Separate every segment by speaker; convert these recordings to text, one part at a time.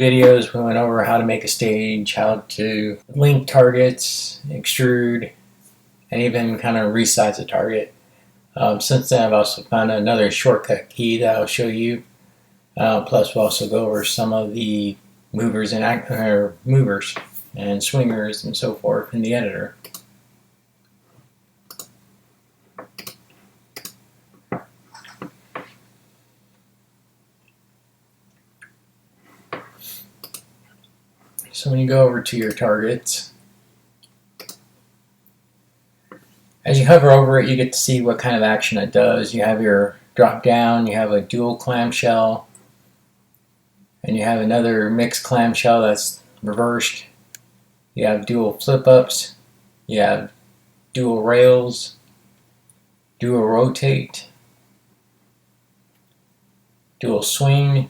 Speaker 1: Videos, we went over how to make a stage, how to link targets, extrude, and even kind of resize a target. Since then, I've also found another shortcut key that I'll show you. Plus, we'll also go over some of the movers and swingers and so forth in the editor. So when you go over to your targets, as you hover over it, you get to see what kind of action it does. You have your drop down, you have a dual clamshell, and you have another mixed clamshell that's reversed. You have dual flip ups, you have dual rails, dual rotate, dual swing,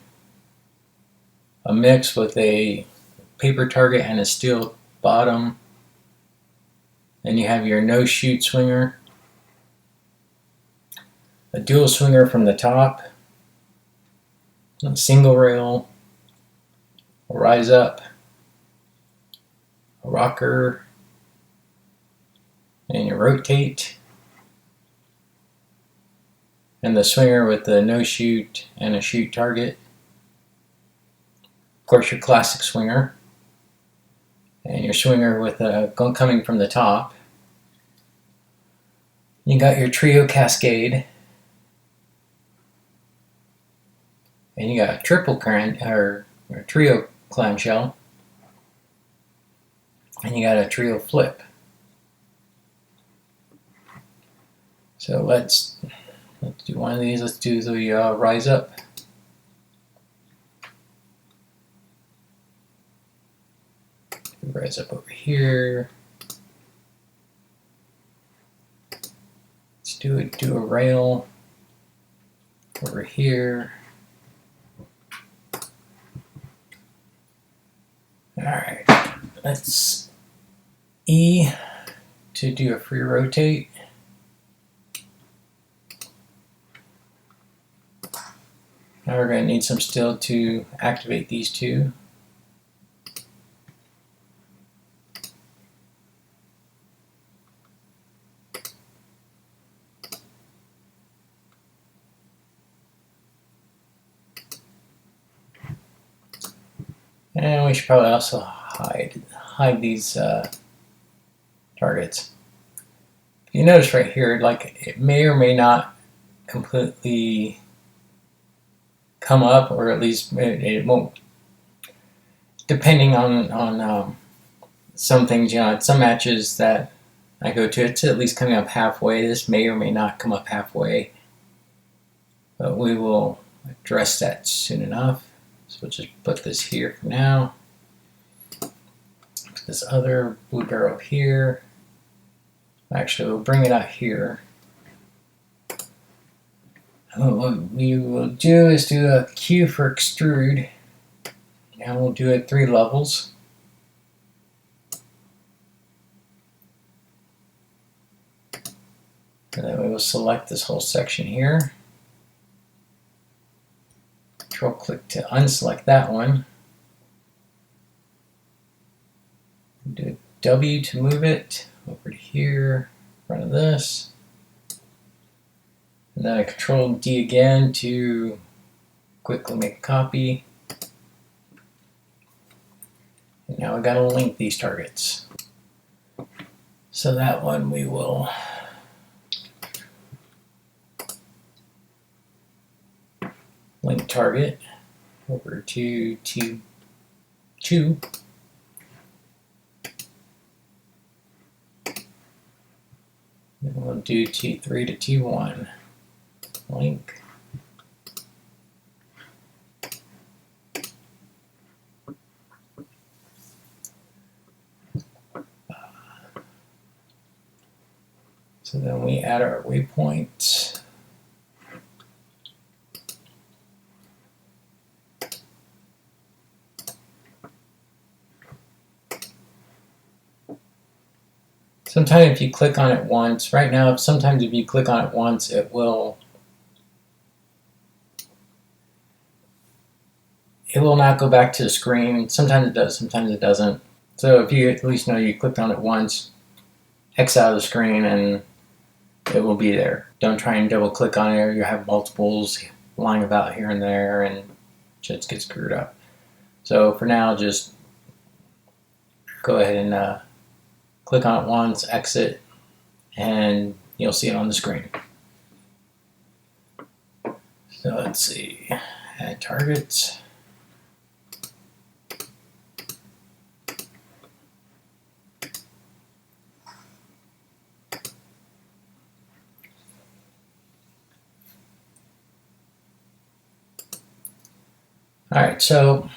Speaker 1: a mix with a paper target and a steel bottom. Then you have your no shoot swinger, a dual swinger from the top, a single rail, a rise up, a rocker, and your rotate, and the swinger with the no shoot and a shoot target. Of course, your classic swinger, and your swinger with a coming from the top. You got your trio cascade, and you got a triple trio clamshell, and you got a trio flip. So let's do one of these. Let's do the rise up. Rise up over here. Let's do a rail over here. Alright, let's E to do a free rotate. Now we're going to need some steel to activate these two. And we should probably also hide these targets. You notice right here, like it may or may not completely come up, or at least it won't. Depending on some things, at some matches that I go to, it's at least coming up halfway. This may or may not come up halfway, but we will address that soon enough. So we'll just put this here for now. Put this other blue barrel here. Actually, we'll bring it out here. What we will do is do a Q for extrude, and we'll do it 3 levels. And then we will select this whole section here. Control click to unselect that one. Do a W to move it over to here, in front of this. And then I Control D again to quickly make a copy. And now we got to link these targets. So that one we will link target over to T2. Then we'll do T3 to T1. Link. So then we add our waypoints. Sometimes if you click on it once, right now, sometimes if you click on it once, it will it will not go back to the screen. Sometimes it does, sometimes it doesn't. So if you at least know you clicked on it once, X out of the screen and it will be there. Don't try and double click on it, or you have multiples lying about here and there and just get screwed up. So for now, just go ahead and click on it once, exit, and you'll see it on the screen. So let's see, add targets. Alright, so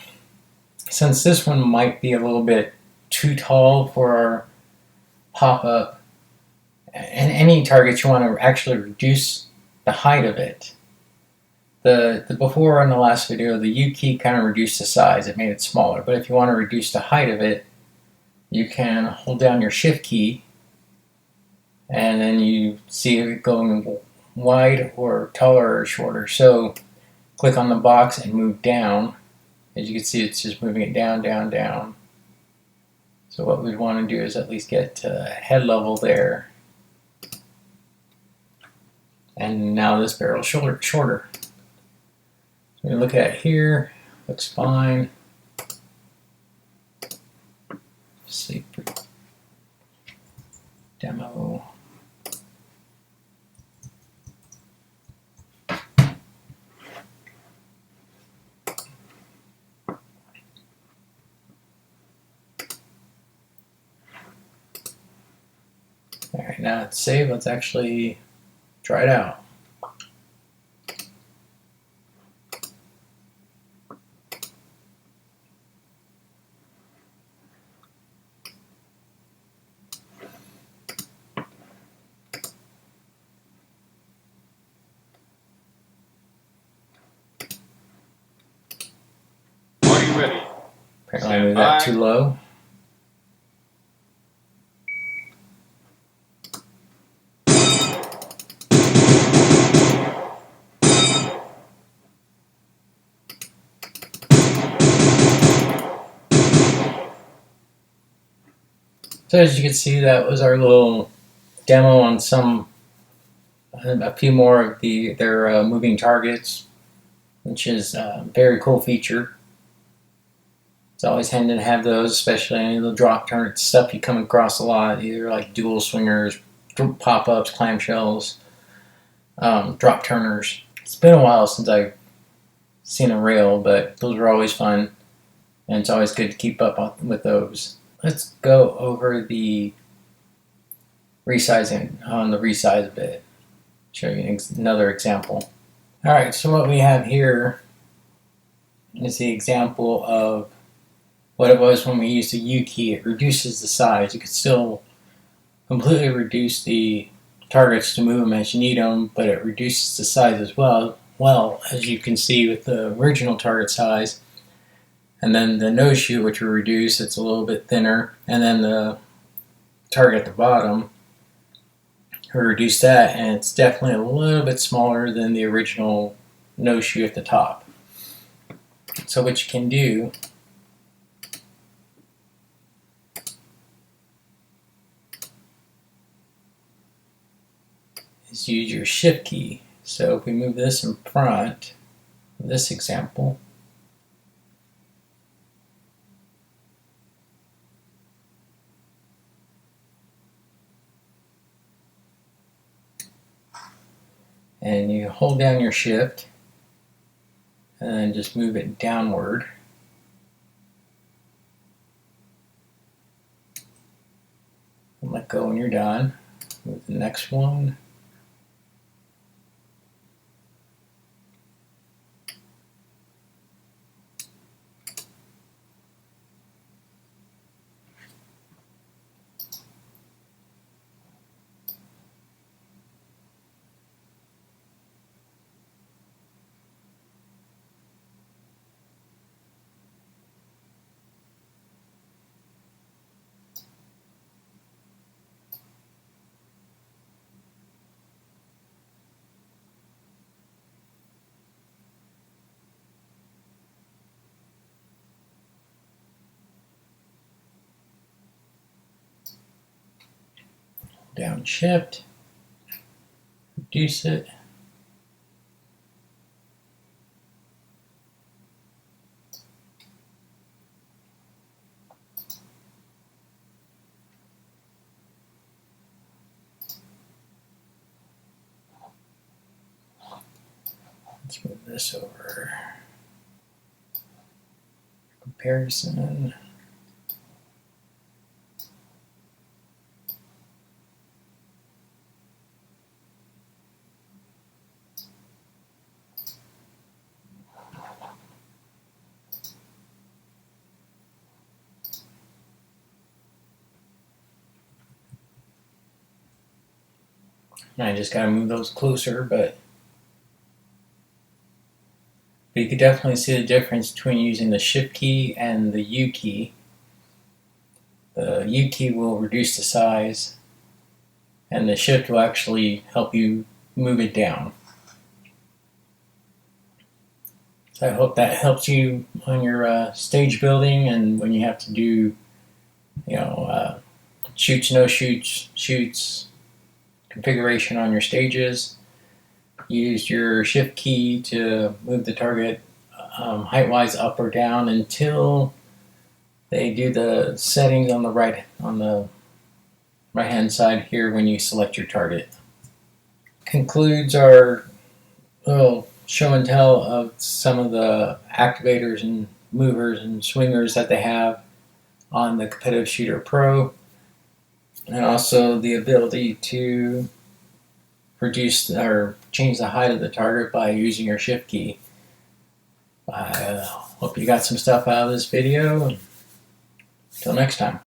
Speaker 1: since this one might be a little bit too tall for our pop-up, and any target you want to actually reduce the height of it. The before in the last video, the U key kind of reduced the size, it made it smaller, but if you want to reduce the height of it, you can hold down your shift key and then you see it going wide or taller or shorter. So click on the box and move down. As you can see, it's just moving it down, down, down. So what we'd want to do is at least get to head level there. And now this barrel is shorter. So we look at it here, looks fine. See, demo. Alright, now it's saved. Let's actually try it out.
Speaker 2: Are you ready?
Speaker 1: Apparently I moved that too low. So as you can see, that was our little demo on a few more of their moving targets, which is a very cool feature. It's always handy to have those, especially any of the drop turret stuff you come across a lot, either like dual swingers, pop-ups, clamshells, drop turners. It's been a while since I've seen a rail, but those are always fun, and it's always good to keep up with those. Let's go over the resizing on the resize bit. Show you another example. Alright, so what we have here is the example of what it was when we used the U key. It reduces the size. You could still completely reduce the targets to move them as you need them, but it reduces the size as well. Well, as you can see with the original target size, and then the nose shoot, which we reduce, it's a little bit thinner, and then the target at the bottom, we reduce that, and it's definitely a little bit smaller than the original nose shoot at the top. So what you can do is use your shift key. So if we move this in front, in this example, and you hold down your shift and then just move it downward. And let go when you're done. Move the next one. downshift, reduce it. Let's move this over. Comparison. I just gotta move those closer, but you could definitely see the difference between using the Shift key and the U key. The U key will reduce the size, and the Shift will actually help you move it down. So I hope that helps you on your stage building, and when you have to do, shoots, no shoots, shoots, configuration on your stages. Use your Shift key to move the target height-wise up or down until they do the settings on the right-hand side here when you select your target. Concludes our little show and tell of some of the activators and movers and swingers that they have on the Competitive Shooter Pro, and also the ability to reduce or change the height of the target by using your Shift key. I hope you got some stuff out of this video. Until next time.